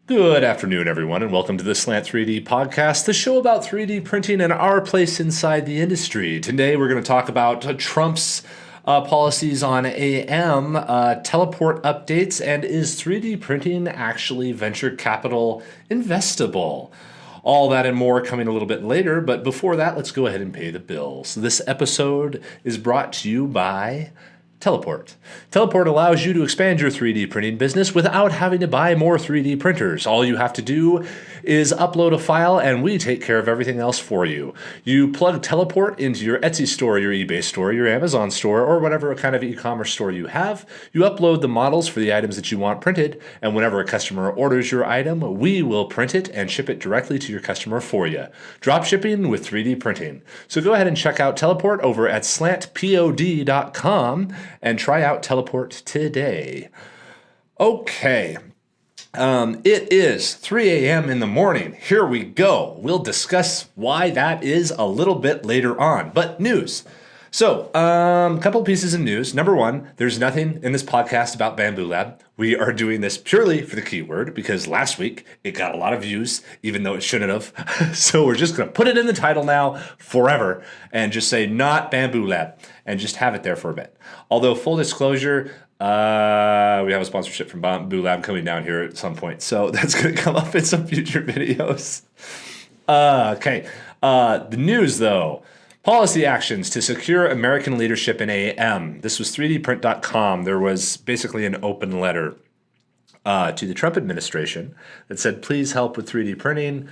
Good afternoon, everyone, and welcome to the Slant 3D podcast, the show about 3D printing and our place inside the industry. Today, we're going to talk about Trump's policies on AM, teleport updates, and is 3D printing actually venture capital investable? All that and more coming a little bit later, but before that, let's go ahead and pay the bills. This episode is brought to you by Teleport. Teleport allows you to expand your 3D printing business without having to buy more 3D printers. All you have to do is upload a file and we take care of everything else for you. You plug Teleport into your Etsy store, your eBay store, your Amazon store, or whatever kind of e-commerce store you have. You upload the models for the items that you want printed, and whenever a customer orders your item, we will print it and ship it directly to your customer for you. Drop shipping with 3D printing. So go ahead and check out Teleport over at slantpod.com and try out Teleport today. Okay. It is 3 a.m. in the morning. Here we go. We'll discuss why that is a little bit later on. But news. So, a couple pieces of news. Number one, there's nothing in this podcast about Bambu Lab. We are doing this purely for the keyword because last week it got a lot of views, even though it shouldn't have. So we're just going to put it in the title now forever and just say not Bambu Lab and just have it there for a bit. Although full disclosure, we have a sponsorship from Bambu Lab coming down here at some point. So that's going to come up in some future videos. Okay. The news though. Policy actions to secure American leadership in AM. This was 3dprint.com. There was basically an open letter to the Trump administration that said, please help with 3D printing.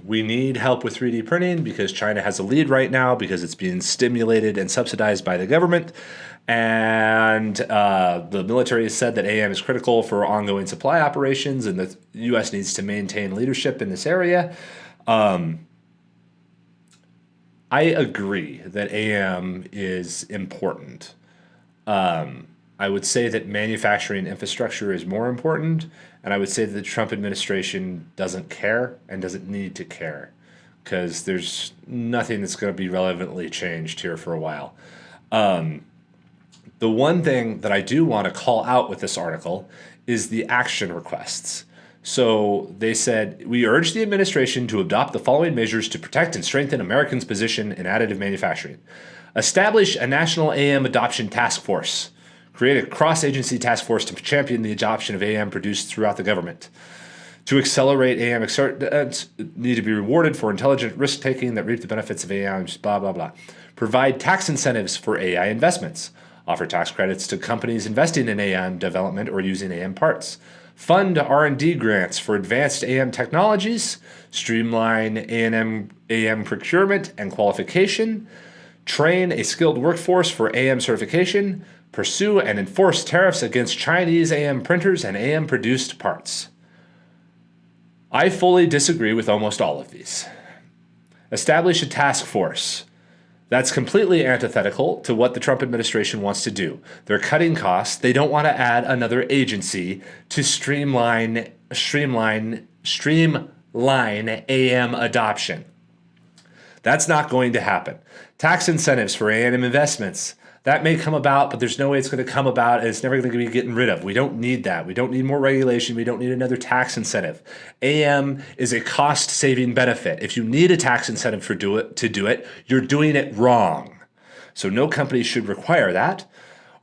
We need help with 3D printing because China has a lead right now because it's being stimulated and subsidized by the government. And the military has said that AM is critical for ongoing supply operations and the U.S. needs to maintain leadership in this area. I agree that AM is important. I would say that manufacturing infrastructure is more important, and I would say that the Trump administration doesn't care and doesn't need to care because there's nothing that's going to be relevantly changed here for a while. The one thing that I do want to call out with this article is the action requests. So they said, we urge the administration to adopt the following measures to protect and strengthen Americans' position in additive manufacturing. Establish a national AM adoption task force. Create a cross-agency task force to champion the adoption of AM produced throughout the government. To accelerate AM need to be rewarded for intelligent risk-taking that reap the benefits of AM, blah, blah, blah. Provide tax incentives for AI investments. Offer tax credits to companies investing in AM development or using AM parts. Fund R&D grants for advanced AM technologies, streamline AM procurement and qualification, train a skilled workforce for AM certification, pursue and enforce tariffs against Chinese AM printers and AM-produced parts. I fully disagree with almost all of these. Establish a task force. That's completely antithetical to what the Trump administration wants to do. They're cutting costs. They don't want to add another agency to streamline AM adoption. That's not going to happen. Tax incentives for AM investments. That may come about, but there's no way it's going to come about, and it's never going to be getting rid of. We don't need that. We don't need more regulation. We don't need another tax incentive. AM is a cost-saving benefit. If you need a tax incentive to do it, you're doing it wrong. So no company should require that.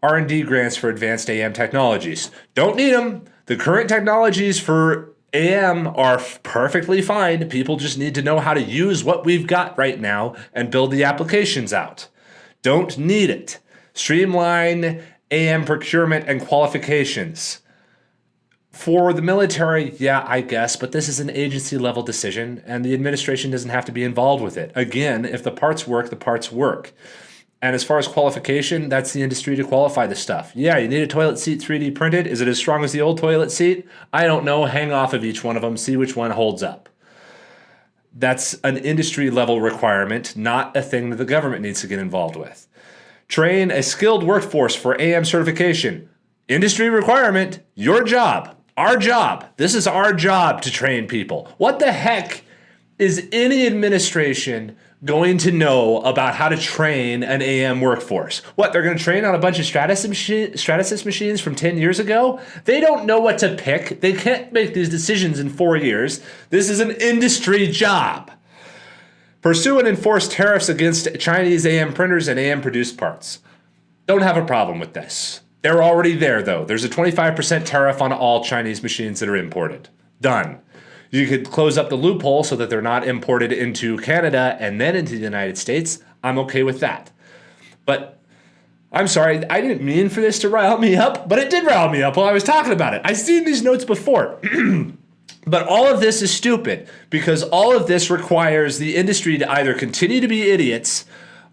R&D grants for advanced AM technologies. Don't need them. The current technologies for AM are perfectly fine. People just need to know how to use what we've got right now and build the applications out. Don't need it. Streamline AM procurement and qualifications. For the military, yeah, I guess, but this is an agency-level decision, and the administration doesn't have to be involved with it. Again, if the parts work, the parts work. And as far as qualification, that's the industry to qualify the stuff. Yeah, you need a toilet seat 3D printed. Is it as strong as the old toilet seat? I don't know. Hang off of each one of them. See which one holds up. That's an industry-level requirement, not a thing that the government needs to get involved with. Train a skilled workforce for AM certification. Industry requirement, your job, our job. This is our job to train people. What the heck is any administration going to know about how to train an AM workforce? What, they're going to train on a bunch of Stratasys machines from 10 years ago? They don't know what to pick. They can't make these decisions in 4 years. This is an industry job. Pursue and enforce tariffs against Chinese AM printers and AM produced parts. Don't have a problem with this. They're already there, though. There's a 25% tariff on all Chinese machines that are imported. Done. You could close up the loophole so that they're not imported into Canada and then into the United States. I'm okay with that. But I'm sorry, I didn't mean for this to rile me up, but it did rile me up while I was talking about it. I've seen these notes before. But all of this is stupid because all of this requires the industry to either continue to be idiots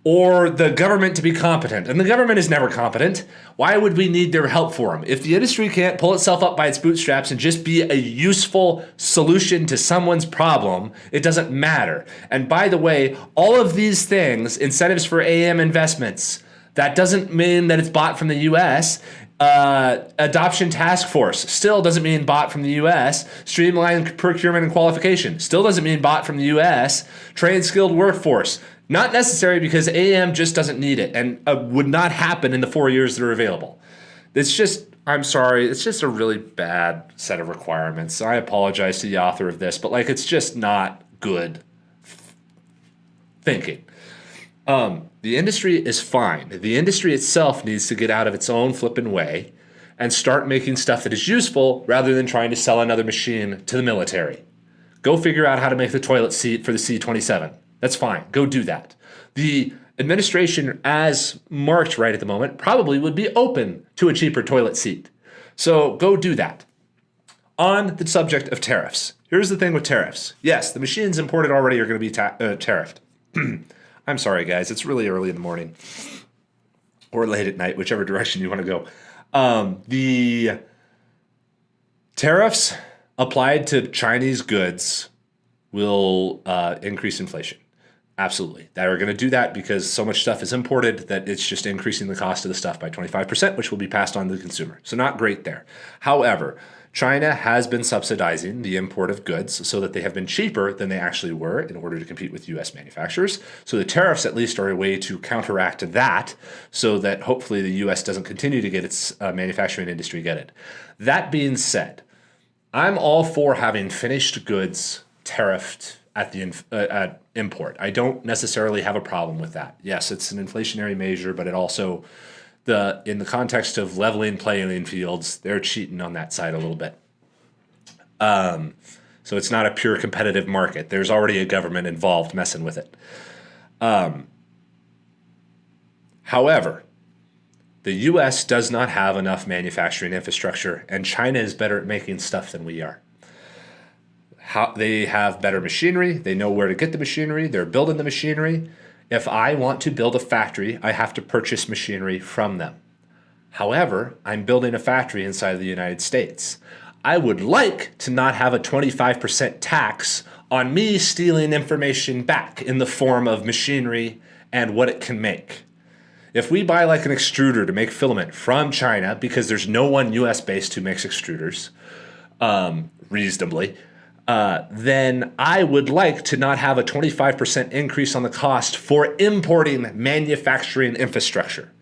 or the government to be competent. And the government is never competent. Why would we need their help for them? If the industry can't pull itself up by its bootstraps and just be a useful solution to someone's problem, it doesn't matter. And by the way, all of these things, incentives for AM investments, that doesn't mean that it's bought from the US. Adoption task force still doesn't mean bought from the US. Streamlined procurement and qualification still doesn't mean bought from the US. Trained skilled workforce, not necessary because AM just doesn't need it and would not happen in the 4 years that are available. It's just, I'm sorry, it's just a really bad set of requirements. I apologize to the author of this, but like it's just not good thinking. The industry is fine. The industry itself needs to get out of its own flippin' way and start making stuff that is useful rather than trying to sell another machine to the military. Go figure out how to make the toilet seat for the C-27. That's fine. Go do that. The administration, as marked right at the moment, probably would be open to a cheaper toilet seat. So go do that. On the subject of tariffs, here's the thing with tariffs. Yes, the machines imported already are going to be tariffed. I'm sorry, guys. It's really early in the morning or late at night, whichever direction you want to go. The tariffs applied to Chinese goods will increase inflation. Absolutely. They are going to do that because so much stuff is imported that it's just increasing the cost of the stuff by 25%, which will be passed on to the consumer. So not great there. However, China has been subsidizing the import of goods so that they have been cheaper than they actually were in order to compete with U.S. manufacturers. So the tariffs at least are a way to counteract that so that hopefully the U.S. doesn't continue to get its manufacturing industry gutted. That being said, I'm all for having finished goods tariffed at the at import. I don't necessarily have a problem with that. Yes, it's an inflationary measure, but it also, in the context of leveling playing fields, they're cheating on that side a little bit. So it's not a pure competitive market. There's already a government involved messing with it. However, the U.S. does not have enough manufacturing infrastructure, and China is better at making stuff than we are. They have better machinery. They know where to get the machinery. They're building the machinery. If I want to build a factory, I have to purchase machinery from them. However, I'm building a factory inside of the United States. I would like to not have a 25% tax on me stealing information back in the form of machinery and what it can make. If we buy like an extruder to make filament from China, because there's no one US based who makes extruders, reasonably, then I would like to not have a 25% increase on the cost for importing manufacturing infrastructure.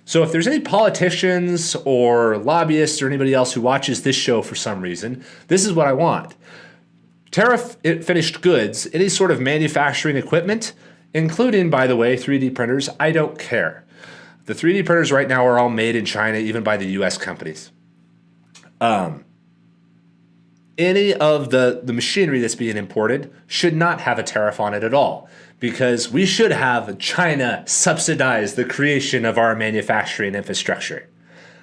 So if there's any politicians or lobbyists or anybody else who watches this show for some reason, this is what I want. Tariff finished goods, any sort of manufacturing equipment, including, by the way, 3D printers, I don't care. The 3D printers right now are all made in China, even by the US companies. Any of the machinery that's being imported should not have a tariff on it at all, because we should have China subsidize the creation of our manufacturing infrastructure.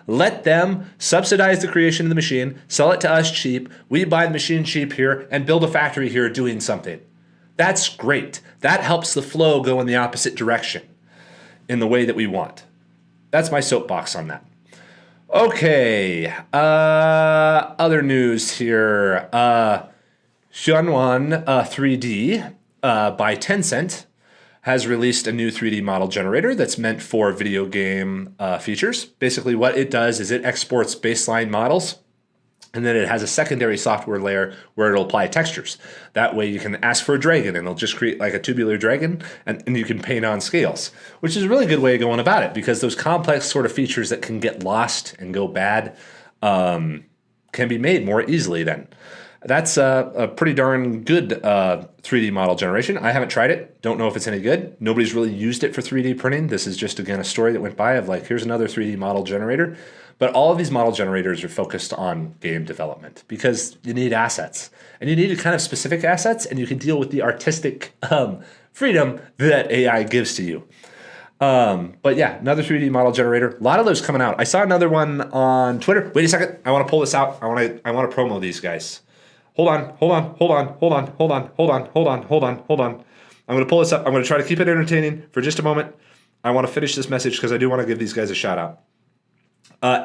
Let them subsidize the creation of the machine, sell it to us cheap, we buy the machine cheap here, and build a factory here doing something. That's great. That helps the flow go in the opposite direction in the way that we want. That's my soapbox on that. Okay, other news here. Xuanwan 3D by Tencent has released a new 3D model generator that's meant for video game features. Basically what it does is it exports baseline models And then it has a secondary software layer where it'll apply textures. That way you can ask for a dragon and it'll just create like a tubular dragon and you can paint on scales, which is a really good way of going about it because those complex sort of features that can get lost and go bad can be made more easily then. That's a pretty darn good 3D model generation. I haven't tried it. Don't know if it's any good. Nobody's really used it for 3D printing. This is just, again, a story that went by of like, here's another 3D model generator. But all of these model generators are focused on game development because you need assets. And you need kind of specific assets, and you can deal with the artistic freedom that AI gives to you. But yeah, another 3D model generator. A lot of those coming out. I saw another one on Twitter. Wait a second. I want to pull this out. I want to promo these guys. Hold on. I'm going to pull this up. I'm going to try to keep it entertaining for just a moment. I want to finish this message because I do want to give these guys a shout out.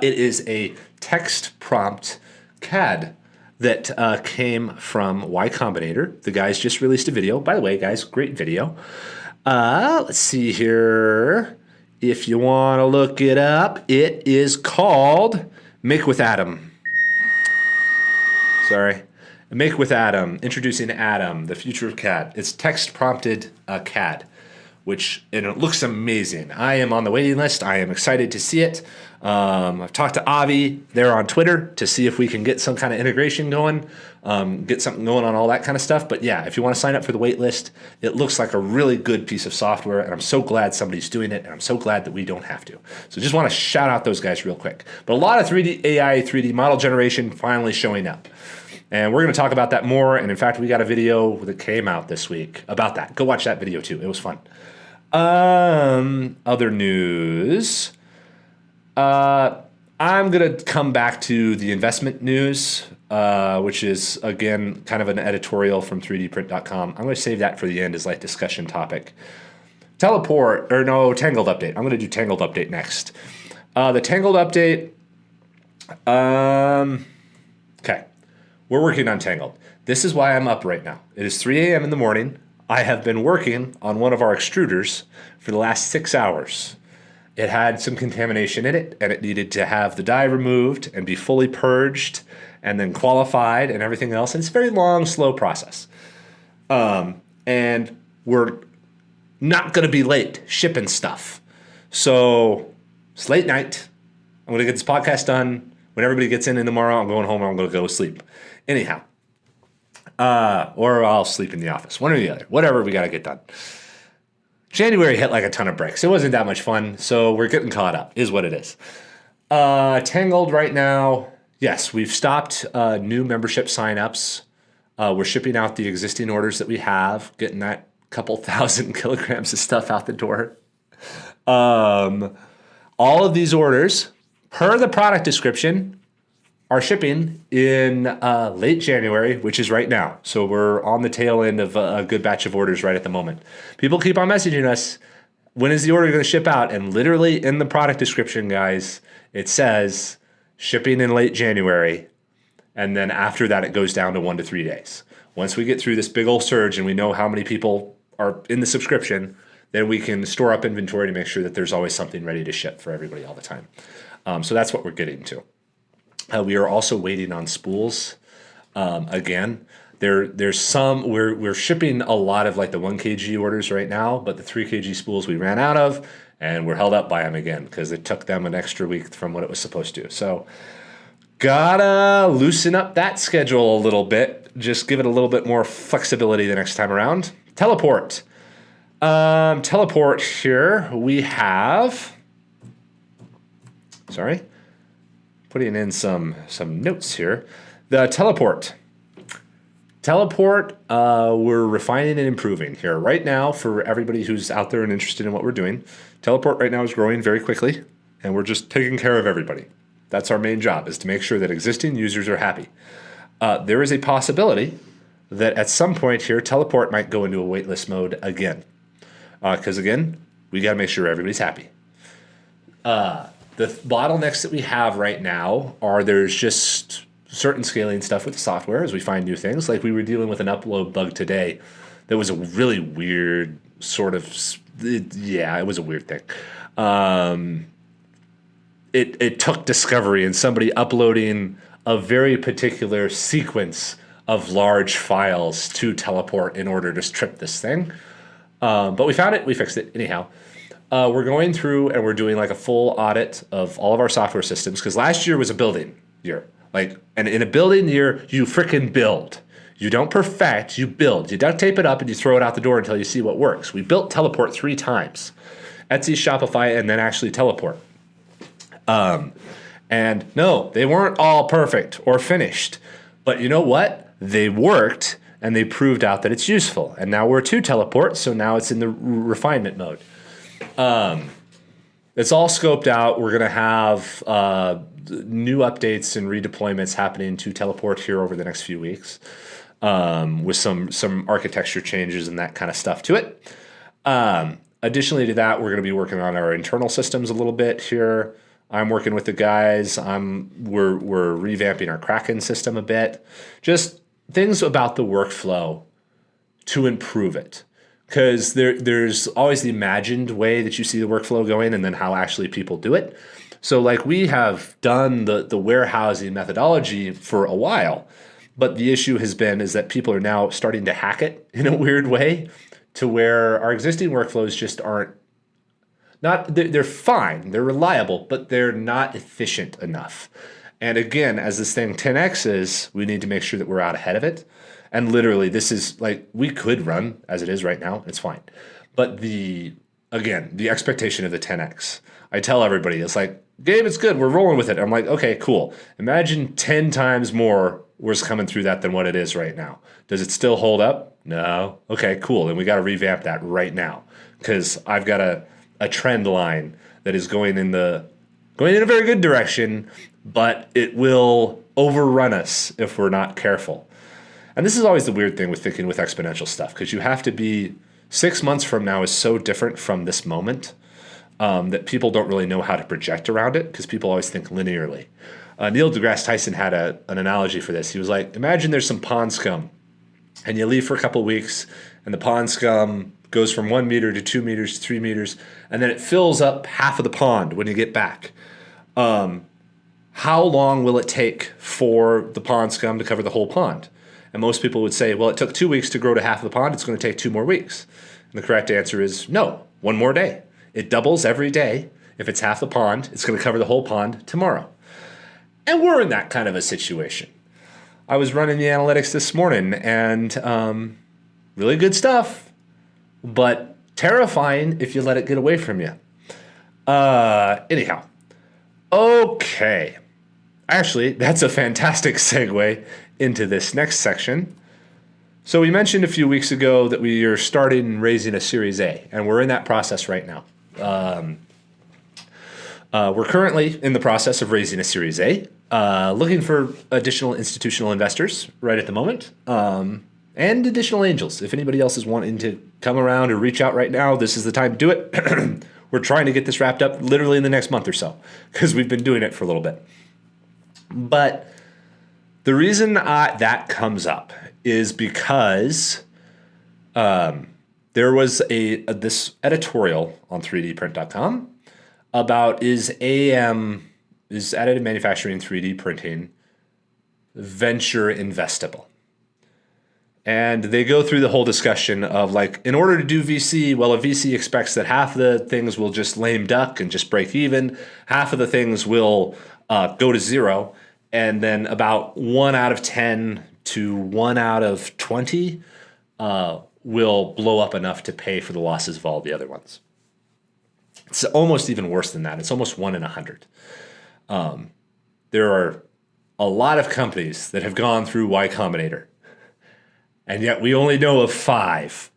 It is a text prompt CAD that came from Y Combinator. The guys just released a video. By the way, guys, great video. Let's see here. If you want to look it up, it is called Make with Atom. Sorry. Make with Atom. Introducing Atom, the future of CAD. It's text prompted CAD, and it looks amazing. I am on the waiting list. I am excited to see it. I've talked to Avi there on Twitter to see if we can get some kind of integration going, get something going on all that kind of stuff. But yeah, if you want to sign up for the wait list, it looks like a really good piece of software, and I'm so glad somebody's doing it, and I'm so glad that we don't have to. So just want to shout out those guys real quick. But a lot of 3D AI, 3D model generation finally showing up. And we're going to talk about that more. And in fact, we got a video that came out this week about that. Go watch that video too. It was fun. Other news. I'm going to come back to the investment news, which is, again, kind of an editorial from 3dprint.com. I'm going to save that for the end as like discussion topic. Tangled update. I'm going to do Tangled update next. The Tangled update. Okay. We're working on Tangled. This is why I'm up right now. It is 3 a.m. in the morning. I have been working on one of our extruders for the last 6 hours. It had some contamination in it, and it needed to have the dye removed and be fully purged and then qualified and everything else. And it's a very long, slow process. And we're not going to be late shipping stuff. So it's late night. I'm going to get this podcast done. When everybody gets in tomorrow, I'm going home and I'm going to go sleep. Anyhow, or I'll sleep in the office, one or the other, whatever we got to get done. January hit like a ton of bricks. It wasn't that much fun, so we're getting caught up, is what it is. Tangled right now, yes, we've stopped new membership signups. We're shipping out the existing orders that we have, getting that couple thousand kilograms of stuff out the door. All of these orders, per the product description, are shipping in late January, which is right now. So we're on the tail end of a good batch of orders right at the moment. People keep on messaging us, when is the order going to ship out? And literally in the product description, guys, it says shipping in late January. And then after that, it goes down to 1 to 3 days. Once we get through this big old surge and we know how many people are in the subscription, then we can store up inventory to make sure that there's always something ready to ship for everybody all the time. So that's what we're getting to. We are also waiting on spools. Again, there's some, we're shipping a lot of like the 1 kg orders right now, but the 3 kg spools we ran out of, and we're held up by them again because it took them an extra week from what it was supposed to. So gotta loosen up that schedule a little bit. Just give it a little bit more flexibility the next time around. Teleport. Teleport here we have, putting in some notes here. The teleport. We're refining and improving here. Right now, for everybody who's out there and interested in what we're doing, teleport right now is growing very quickly, and we're just taking care of everybody. That's our main job, is to make sure that existing users are happy. There is a possibility that at some point here, teleport might go into a waitlist mode again. Because again, we got to make sure everybody's happy. The bottlenecks that we have right now are there's just certain scaling stuff with the software as we find new things. Like we were dealing with an upload bug today that was a really weird sort of, it was a weird thing. It took discovery and somebody uploading a very particular sequence of large files to teleport in order to strip this thing. But we found it, we fixed it anyhow. We're going through and we're doing like a full audit of all of our software systems, because last year was a building year. And in a building year, you frickin' build. You don't perfect, you build. You duct tape it up and you throw it out the door until you see what works. We built Teleport 3 times. Etsy, Shopify, and then actually Teleport. And no, they weren't all perfect or finished. But you know what? They worked and they proved out that it's useful. And now we're to Teleport, so now it's in the refinement mode. It's all scoped out. We're going to have new updates and redeployments happening to Teleport here over the next few weeks. With some architecture changes and that kind of stuff to it. Additionally to that, we're going to be working on our internal systems a little bit here. I'm working with the guys. We're revamping our Kraken system a bit. Just things about the workflow to improve it. Because there's always the imagined way that you see the workflow going and then how actually people do it. So like we have done the warehousing methodology for a while. But the issue has been is that people are now starting to hack it in a weird way to where our existing workflows just they're fine, they're reliable, but they're not efficient enough. And again, as this thing 10X's, we need to make sure that we're out ahead of it. And literally, this is like, we could run as it is right now, it's fine. But the expectation of the 10X, I tell everybody, it's like, Gabe, it's good, we're rolling with it. I'm like, okay, cool. Imagine 10 times more was coming through that than what it is right now. Does it still hold up? No. Okay, cool. Then we got to revamp that right now, because I've got a trend line that is going in a very good direction, but it will overrun us if we're not careful. And this is always the weird thing with thinking with exponential stuff, because you have to be 6 months from now is so different from this moment that people don't really know how to project around it, because people always think linearly. Neil deGrasse Tyson had an analogy for this. He was like, imagine there's some pond scum, and you leave for a couple of weeks, and the pond scum goes from 1 meter to 2 meters to 3 meters, and then it fills up half of the pond when you get back. How long will it take for the pond scum to cover the whole pond? And most people would say, well, it took 2 weeks to grow to half of the pond. It's going to take 2 more weeks. And the correct answer is no, 1 more day. It doubles every day. If it's half the pond, it's going to cover the whole pond tomorrow. And we're in that kind of a situation. I was running the analytics this morning, and really good stuff, but terrifying if you let it get away from you. Anyhow, okay. Actually, that's a fantastic segue into this next section. So we mentioned a few weeks ago that we are starting raising a Series A, and we're in that process right now. We're currently in the process of raising a Series A, looking for additional institutional investors right at the moment, and additional angels. If anybody else is wanting to come around or reach out right now, this is the time to do it. We're trying to get this wrapped up literally in the next month or so, because we've been doing it for a little bit. But the reason that comes up is because there was this editorial on 3dprint.com about is additive manufacturing 3D printing venture investable? And they go through the whole discussion of like, in order to do VC, well, a VC expects that half of the things will just lame duck and just break even, half of the things will go to zero, and then about 1 out of 10 to 1 out of 20 will blow up enough to pay for the losses of all the other ones. It's almost even worse than that. It's almost 1 in 100. There are a lot of companies that have gone through Y Combinator, and yet we only know of 5.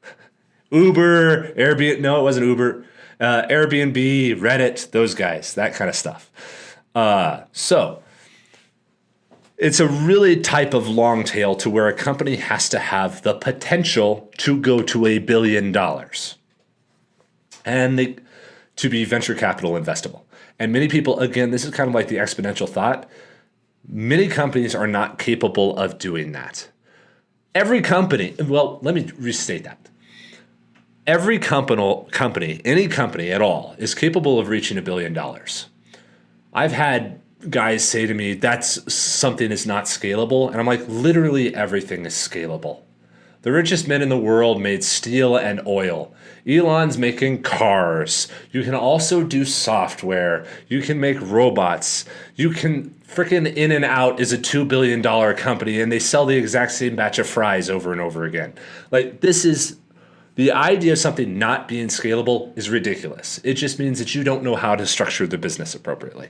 Uber, Airbnb, no, it wasn't Uber, Airbnb, Reddit, those guys, that kind of stuff. So it's a really type of long tail to where a company has to have the potential to go to $1 billion and to be venture capital investable. And many people, again, this is kind of like the exponential thought. Many companies are not capable of doing that. Every company, well, let me restate that. Every company, any company at all, is capable of reaching $1 billion. I've had guys say to me, that's something is not scalable. And I'm like, literally everything is scalable. The richest men in the world made steel and oil. Elon's making cars. You can also do software. You can make robots. You can frickin' In-N-Out is a $2 billion company and they sell the exact same batch of fries over and over again. Like, this is the idea of something not being scalable is ridiculous. It just means that you don't know how to structure the business appropriately.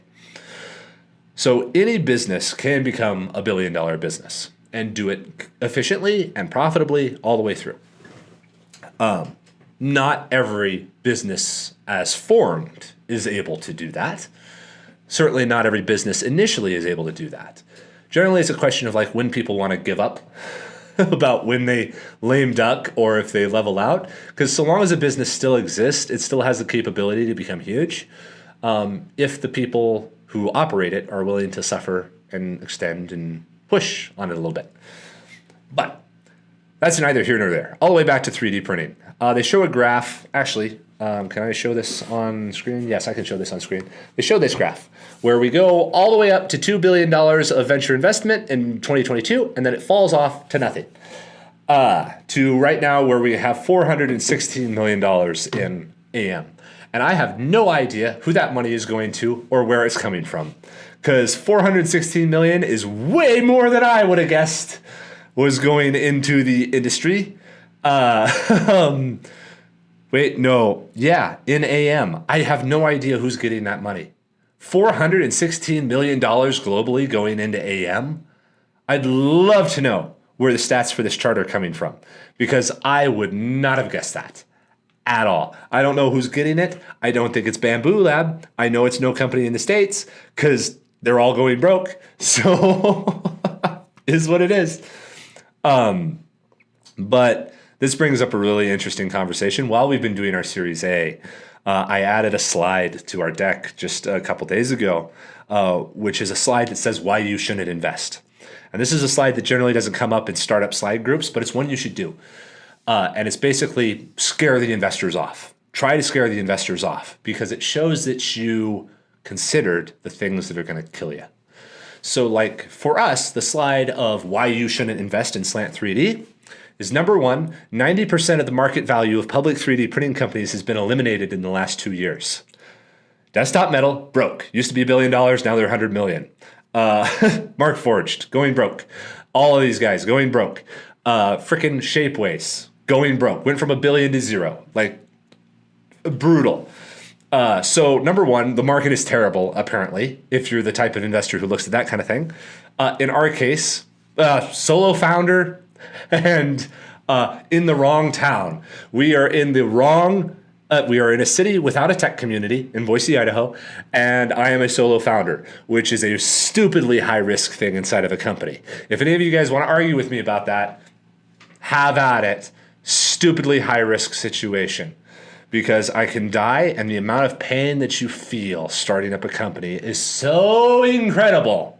So any business can become a $1 billion business and do it efficiently and profitably all the way through. Not every business as formed is able to do that. Certainly not every business initially is able to do that. Generally, it's a question of like when people want to give up about when they lame duck or if they level out. Because so long as a business still exists, it still has the capability to become huge. If the people who operate it are willing to suffer and extend and push on it a little bit. But that's neither here nor there. All the way back to 3D printing. They show a graph. Actually, can I show this on screen? Yes, I can show this on screen. They show this graph where we go all the way up to $2 billion of venture investment in 2022, and then it falls off to nothing. To right now where we have $416 million in AM. And I have no idea who that money is going to or where it's coming from. Because $416 million is way more than I would have guessed was going into the industry. Wait, no. Yeah, in AM. I have no idea who's getting that money. $416 million globally going into AM? I'd love to know where the stats for this chart are coming from. Because I would not have guessed that. At all. I don't know who's getting it. I don't think it's Bambu Lab. I know it's no company in the States because they're all going broke. So is what it is. But this brings up a really interesting conversation. While we've been doing our Series A, I added a slide to our deck just a couple days ago, which is a slide that says why you shouldn't invest. And this is a slide that generally doesn't come up in startup slide groups, but it's one you should do. And it's basically scare the investors off. Try to scare the investors off because it shows that you considered the things that are going to kill you. So like for us, the slide of why you shouldn't invest in Slant 3D is number one, 90% of the market value of public 3D printing companies has been eliminated in the last 2 years. Desktop Metal, broke. Used to be $1 billion, now they're 100 million. Mark Forged, going broke. All of these guys going broke. Frickin' Shapeways, going broke. Went from $1 billion to zero. Like, brutal. So number one, the market is terrible, apparently, if you're the type of investor who looks at that kind of thing. In our case, solo founder and in the wrong town. We are in the wrong, we are in a city without a tech community in Boise, Idaho, and I am a solo founder, which is a stupidly high-risk thing inside of a company. If any of you guys want to argue with me about that, have at it. Stupidly high-risk situation. Because I can die, and the amount of pain that you feel starting up a company is so incredible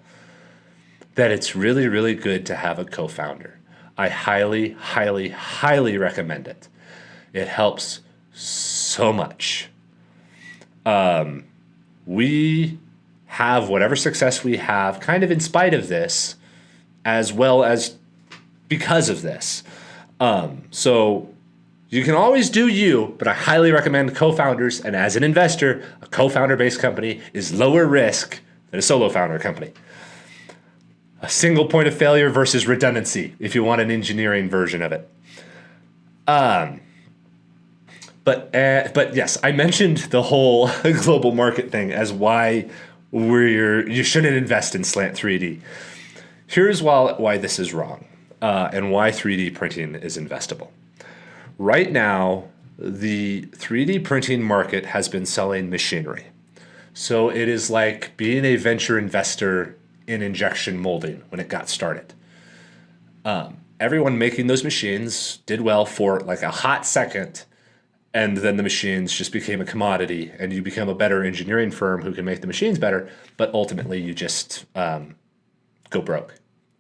that it's really, really good to have a co-founder. I highly, highly, highly recommend it. It helps so much. We have whatever success we have kind of in spite of this, as well as because of this. So you can always do you, but I highly recommend co-founders. And as an investor, a co-founder-based company is lower risk than a solo founder company. A single point of failure versus redundancy, if you want an engineering version of it. But yes, I mentioned the whole global market thing as why you shouldn't invest in Slant 3D. Here's why this is wrong, and why 3D printing is investable. Right now, the 3D printing market has been selling machinery. So it is like being a venture investor in injection molding when it got started. Everyone making those machines did well for like a hot second, and then the machines just became a commodity, and you become a better engineering firm who can make the machines better, but ultimately you just go broke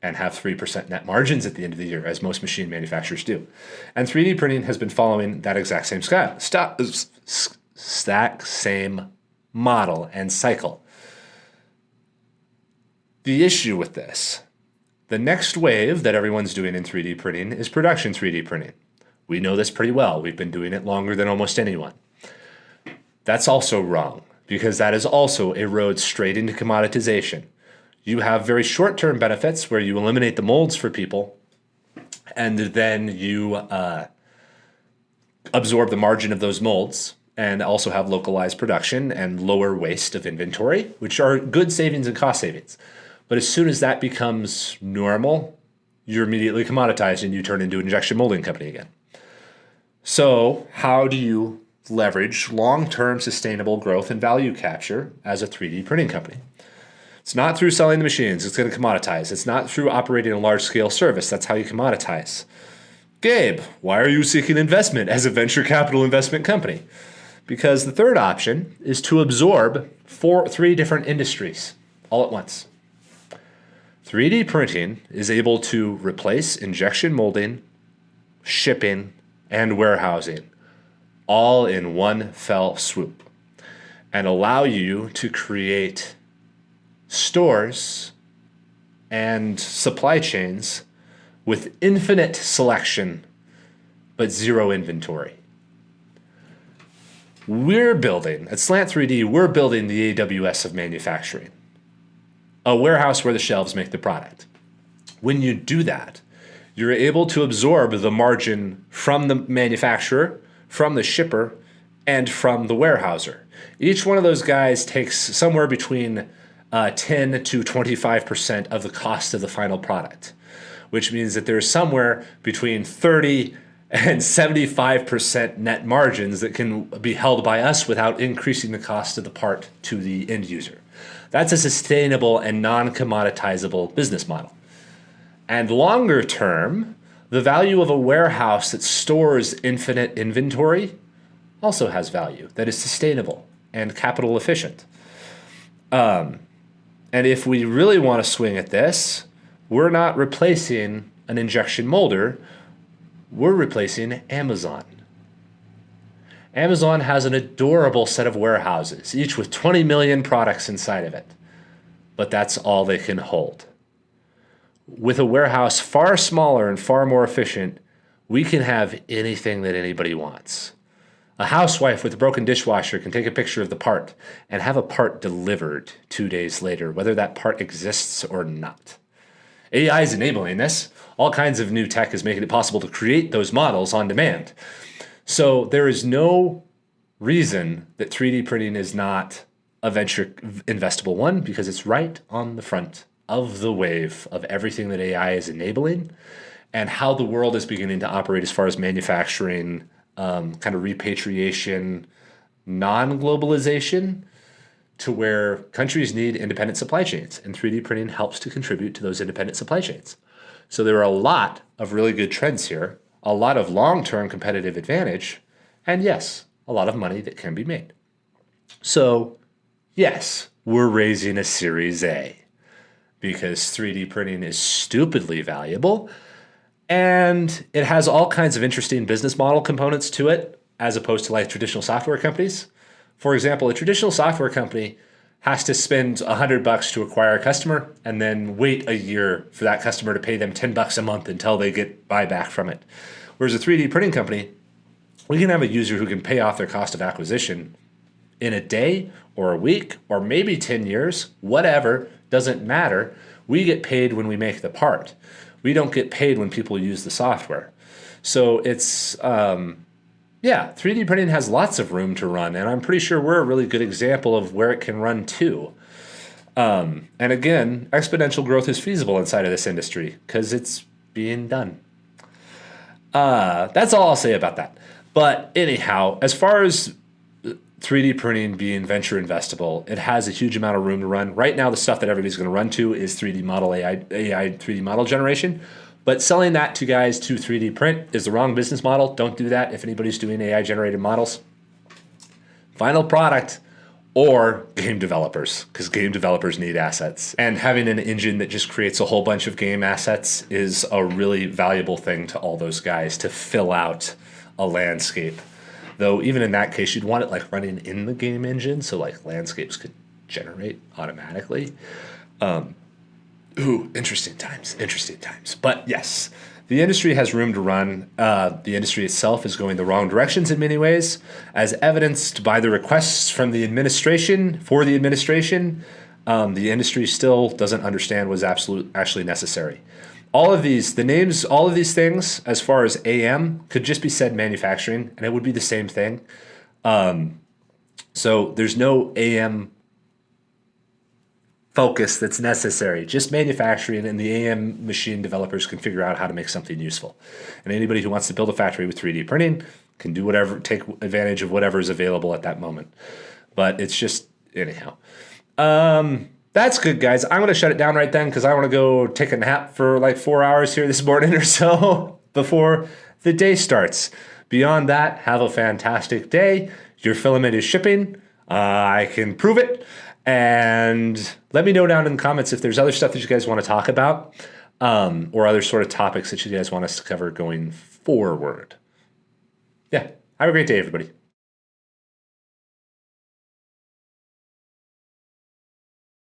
and have 3% net margins at the end of the year, as most machine manufacturers do. And 3D printing has been following that exact same same model and cycle. The issue with this, the next wave that everyone's doing in 3D printing is production 3D printing. We know this pretty well. We've been doing it longer than almost anyone. That's also wrong, because that is also a road straight into commoditization. You have very short-term benefits where you eliminate the molds for people, and then you absorb the margin of those molds and also have localized production and lower waste of inventory, which are good savings and cost savings. But as soon as that becomes normal, you're immediately commoditized and you turn into an injection molding company again. So how do you leverage long-term sustainable growth and value capture as a 3D printing company? It's not through selling the machines. It's going to commoditize. It's not through operating a large-scale service. That's how you commoditize. Gabe, why are you seeking investment as a venture capital investment company? Because the third option is to absorb three different industries all at once. 3D printing is able to replace injection molding, shipping, and warehousing all in one fell swoop and allow you to create stores and supply chains with infinite selection but zero inventory. We're building, at Slant 3D, we're building the AWS of manufacturing, a warehouse where the shelves make the product. When you do that, you're able to absorb the margin from the manufacturer, from the shipper, and from the warehouser. Each one of those guys takes somewhere between 10 to 25% of the cost of the final product, which means that there's somewhere between 30 and 75% net margins that can be held by us without increasing the cost of the part to the end user. That's a sustainable and non-commoditizable business model. And longer term, the value of a warehouse that stores infinite inventory also has value that is sustainable and capital efficient. And if we really want to swing at this, we're not replacing an injection molder, we're replacing Amazon. Amazon has an adorable set of warehouses, each with 20 million products inside of it. But that's all they can hold. With a warehouse far smaller and far more efficient, we can have anything that anybody wants. A housewife with a broken dishwasher can take a picture of the part and have a part delivered 2 days later, whether that part exists or not. AI is enabling this. All kinds of new tech is making it possible to create those models on demand. So there is no reason that 3D printing is not a venture investable one, because it's right on the front of the wave of everything that AI is enabling and how the world is beginning to operate as far as manufacturing, kind of repatriation, non-globalization, to where countries need independent supply chains, and 3D printing helps to contribute to those independent supply chains. So there are a lot of really good trends here, a lot of long-term competitive advantage, and yes, a lot of money that can be made. So yes, we're raising a Series A because 3D printing is stupidly valuable, and it has all kinds of interesting business model components to it, as opposed to like traditional software companies. For example, a traditional software company has to spend $100 to acquire a customer and then wait a year for that customer to pay them $10 a month until they get buyback from it. Whereas a 3D printing company, we can have a user who can pay off their cost of acquisition in a day or a week or maybe 10 years, whatever, doesn't matter. We get paid when we make the part. We don't get paid when people use the software. So it's, 3D printing has lots of room to run, and I'm pretty sure we're a really good example of where it can run too. And again, exponential growth is feasible inside of this industry because it's being done. That's all I'll say about that. But anyhow, as far as 3D printing being venture investable, it has a huge amount of room to run. Right now, the stuff that everybody's going to run to is 3D model AI 3D model generation. But selling that to guys to 3D print is the wrong business model. Don't do that if anybody's doing AI generated models. Final product or game developers, because game developers need assets. And having an engine that just creates a whole bunch of game assets is a really valuable thing to all those guys to fill out a landscape. Though even in that case, you'd want it like running in the game engine, so like landscapes could generate automatically. Ooh, interesting times, interesting times. But yes, the industry has room to run. The industry itself is going the wrong directions in many ways, as evidenced by the requests from the administration for the administration. The industry still doesn't understand what's actually necessary. All of these, the names, all of these things, as far as AM, could just be said manufacturing, and it would be the same thing. So there's no AM focus that's necessary, just manufacturing, and the AM machine developers can figure out how to make something useful. And anybody who wants to build a factory with 3D printing can do whatever, take advantage of whatever is available at that moment. But it's just, anyhow. That's good, guys. I'm going to shut it down right then because I want to go take a nap for like 4 hours here this morning or so before the day starts. Beyond that, have a fantastic day. Your filament is shipping. I can prove it. And let me know down in the comments if there's other stuff that you guys want to talk about, or other sort of topics that you guys want us to cover going forward. Yeah. Have a great day, everybody.